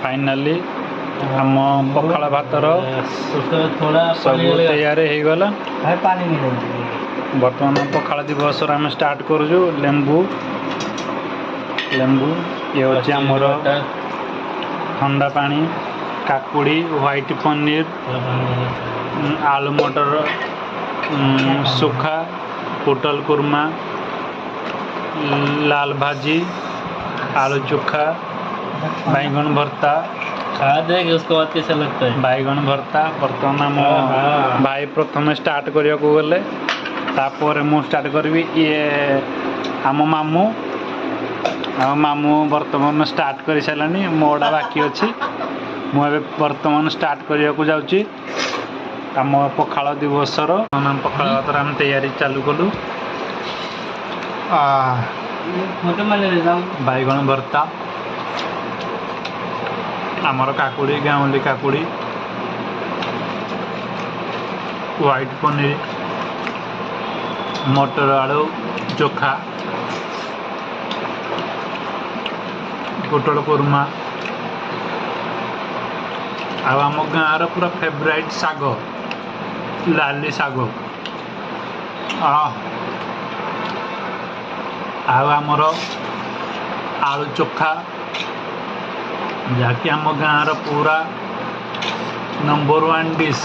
Finally आम पखाल भातर उसको थोड़ा सब तैयार हो गला। है पानी मिलेगा। बर्तमान पखाल दिवस आम स्टार्ट करूँ लेंबू लेंबू ये हूँ आमर ठंडा पानी काकुड़ी व्हाइट पनीर आलू मटर सुखा पोटल कुरमा लाल भाजी आलू चोखा बैगन भरता खा देंगे उसके बाद कैसा लगता है। बैगन भरता बर्तमान आम भाई प्रथम स्टार्ट करने को गले तापर मु स्टार्ट करी ये आम मामू बर्तमान स्टार्ट कर सारे मोड़ा बाकी अच्छी मुझे बर्तमान स्टार्ट करने को जाऊँगी आम पखाल दिवसर पखाल भातर आम तैयारी चालू कलु बैगन भरता आमर काकुड़ी गाँवली काकुड़ी व्हाइट पनीर मटर आलू चोखा पोटल कुरमा आम गाँव पूरा फेवरेट साग लाली साग आमर आलू चोखा जहाँकि आम गाँव पूरा नंबर 1 डिश।